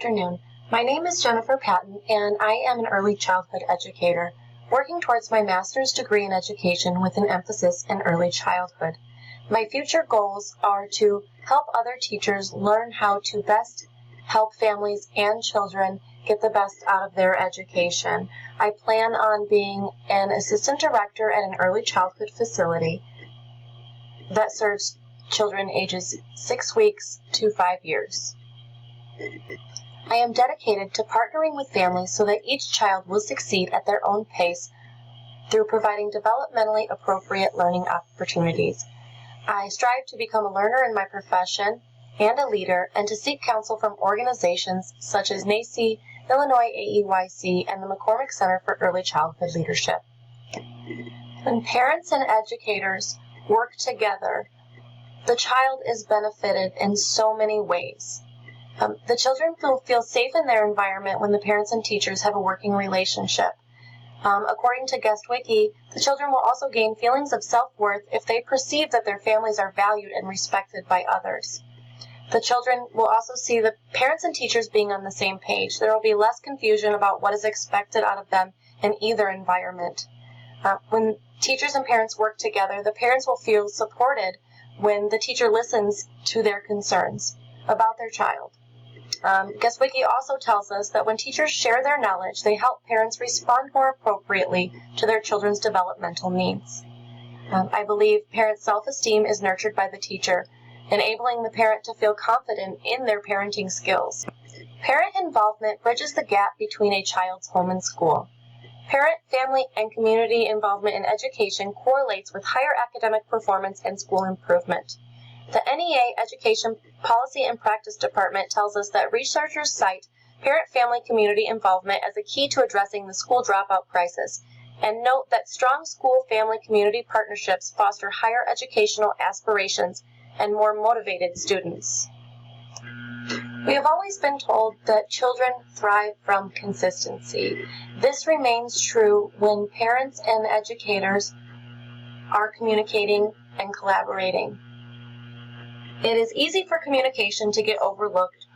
Afternoon. My name is Jennifer Patton, and I am an early childhood educator, working towards my master's degree in education with an emphasis in early childhood. My future goals are to help other teachers learn how to best help families and children get the best out of their education. I plan on being an assistant director at an early childhood facility that serves children ages 6 weeks to 5 years. I am dedicated to partnering with families so that each child will succeed at their own pace through providing developmentally appropriate learning opportunities. I strive to become a learner in my profession and a leader, and to seek counsel from organizations such as NAEYC, Illinois AEYC, and the McCormick Center for Early Childhood Leadership. When parents and educators work together, the child is benefited in so many ways. The children will feel safe in their environment when the parents and teachers have a working relationship. According to GuestWiki, the children will also gain feelings of self-worth if they perceive that their families are valued and respected by others. The children will also see the parents and teachers being on the same page. There will be less confusion about what is expected out of them in either environment. When teachers and parents work together, the parents will feel supported when the teacher listens to their concerns about their child. GuestWiki also tells us that when teachers share their knowledge, they help parents respond more appropriately to their children's developmental needs. I believe parent self-esteem is nurtured by the teacher, enabling the parent to feel confident in their parenting skills. Parent involvement bridges the gap between a child's home and school. Parent, family, and community involvement in education correlates with higher academic performance and school improvement. The NEA Education Policy and Practice Department tells us that researchers cite parent-family community involvement as a key to addressing the school dropout crisis, and note that strong school-family community partnerships foster higher educational aspirations and more motivated students. We have always been told that children thrive from consistency. This remains true when parents and educators are communicating and collaborating. It is easy for communication to get overlooked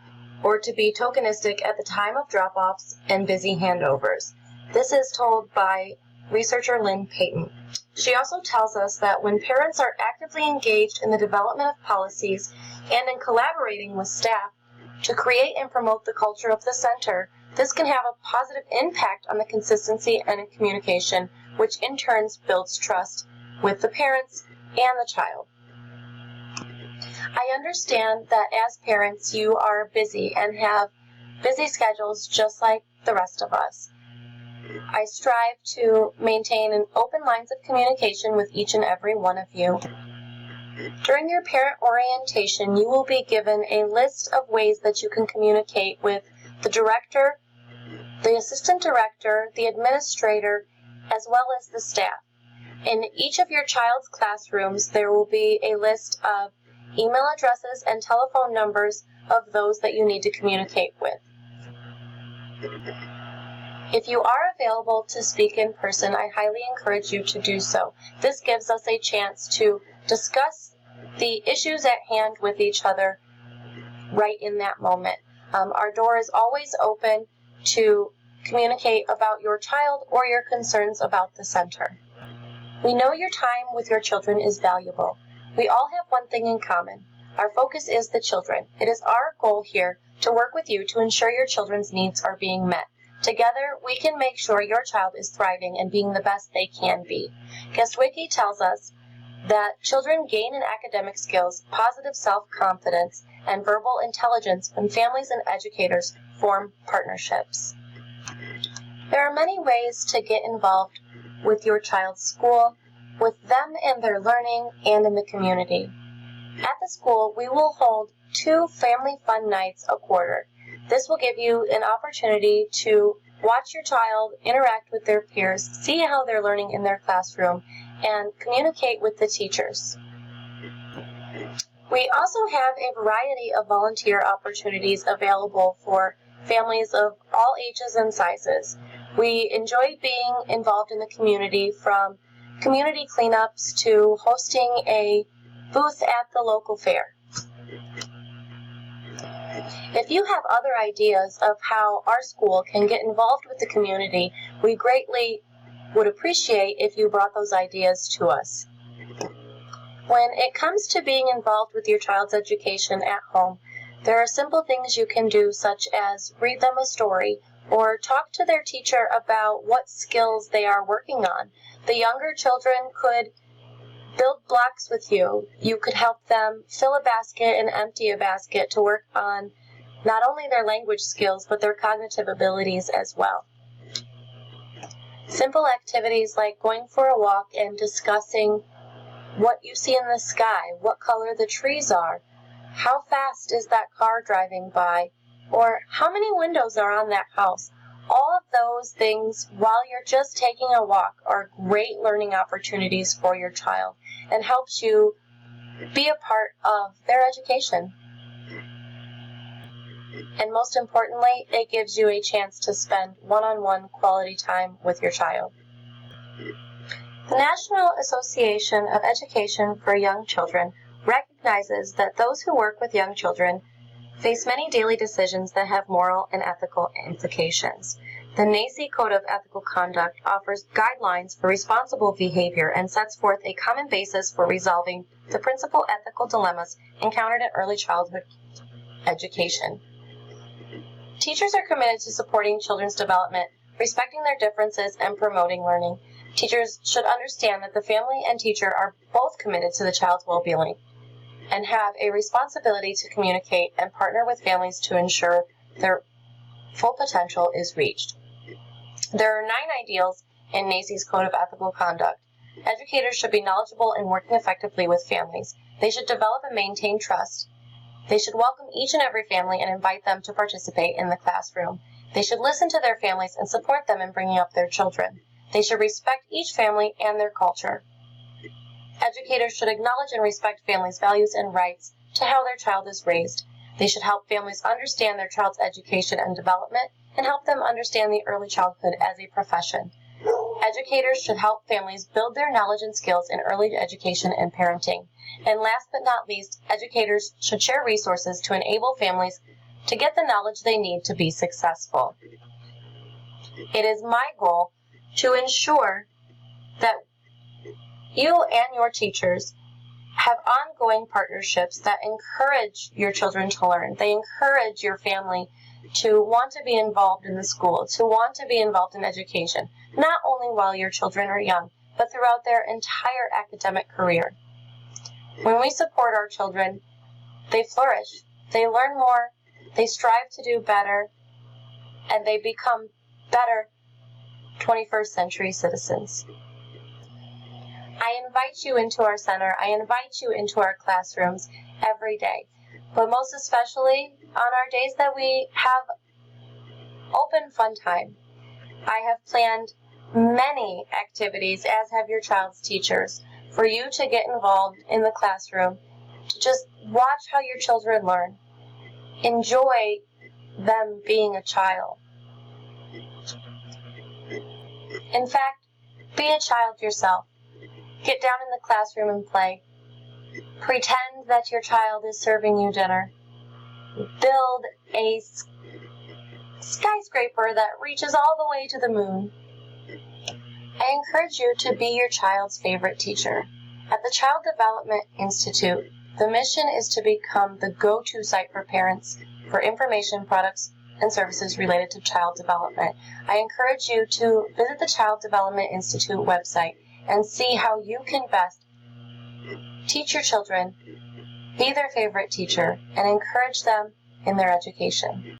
or to be tokenistic at the time of drop-offs and busy handovers. This is told by researcher Lynn Payton. She also tells us that when parents are actively engaged in the development of policies and in collaborating with staff to create and promote the culture of the center, this can have a positive impact on the consistency and communication, which in turn builds trust with the parents and the child. I understand that as parents, you are busy and have busy schedules just like the rest of us. I strive to maintain an open lines of communication with each and every one of you. During your parent orientation, you will be given a list of ways that you can communicate with the director, the assistant director, the administrator, as well as the staff. In each of your child's classrooms, there will be a list of email addresses and telephone numbers of those that you need to communicate with. If you are available to speak in person, I highly encourage you to do so. This gives us a chance to discuss the issues at hand with each other right in that moment. Our door is always open to communicate about your child or your concerns about the center. We know your time with your children is valuable. We all have one thing in common. Our focus is the children. It is our goal here to work with you to ensure your children's needs are being met. Together, we can make sure your child is thriving and being the best they can be. GuestWiki tells us that children gain in academic skills, positive self-confidence, and verbal intelligence when families and educators form partnerships. There are many ways to get involved with your child's school, with them and their learning, and in the community. At the school, we will hold 2 family fun nights a quarter. This will give you an opportunity to watch your child interact with their peers, see how they're learning in their classroom, and communicate with the teachers. We also have a variety of volunteer opportunities available for families of all ages and sizes. We enjoy being involved in the community, from community cleanups to hosting a booth at the local fair. If you have other ideas of how our school can get involved with the community, we greatly would appreciate if you brought those ideas to us. When it comes to being involved with your child's education at home, there are simple things you can do, such as read them a story or talk to their teacher about what skills they are working on. The younger children could build blocks with you. You could help them fill a basket and empty a basket to work on not only their language skills, but their cognitive abilities as well. Simple activities like going for a walk and discussing what you see in the sky, what color the trees are, how fast is that car driving by, or how many windows are on that house. All of those things, while you're just taking a walk, are great learning opportunities for your child and helps you be a part of their education. And most importantly, it gives you a chance to spend one-on-one quality time with your child. The National Association of Education for Young Children recognizes that those who work with young children face many daily decisions that have moral and ethical implications. The NAEYC Code of Ethical Conduct offers guidelines for responsible behavior and sets forth a common basis for resolving the principal ethical dilemmas encountered in early childhood education. Teachers are committed to supporting children's development, respecting their differences, and promoting learning. Teachers should understand that the family and teacher are both committed to the child's well-being and have a responsibility to communicate and partner with families to ensure their full potential is reached. There are 9 ideals in NAEYC's Code of Ethical Conduct. Educators should be knowledgeable and working effectively with families. They should develop and maintain trust. They should welcome each and every family and invite them to participate in the classroom. They should listen to their families and support them in bringing up their children. They should respect each family and their culture. Educators should acknowledge and respect families' values and rights to how their child is raised. They should help families understand their child's education and development and help them understand the early childhood as a profession. Educators should help families build their knowledge and skills in early education and parenting. And last but not least, educators should share resources to enable families to get the knowledge they need to be successful. It is my goal to ensure that you and your teachers have ongoing partnerships that encourage your children to learn. They encourage your family to want to be involved in the school, to want to be involved in education, not only while your children are young, but throughout their entire academic career. When we support our children, they flourish, they learn more, they strive to do better, and they become better 21st century citizens. I invite you into our center. I invite you into our classrooms every day, but most especially on our days that we have open fun time. I have planned many activities, as have your child's teachers, for you to get involved in the classroom, to just watch how your children learn. Enjoy them being a child. In fact, be a child yourself. Get down in the classroom and play. Pretend that your child is serving you dinner. Build a skyscraper that reaches all the way to the moon. I encourage you to be your child's favorite teacher. At the Child Development Institute, the mission is to become the go-to site for parents for information, products, and services related to child development. I encourage you to visit the Child Development Institute website and see how you can best teach your children, be their favorite teacher, and encourage them in their education.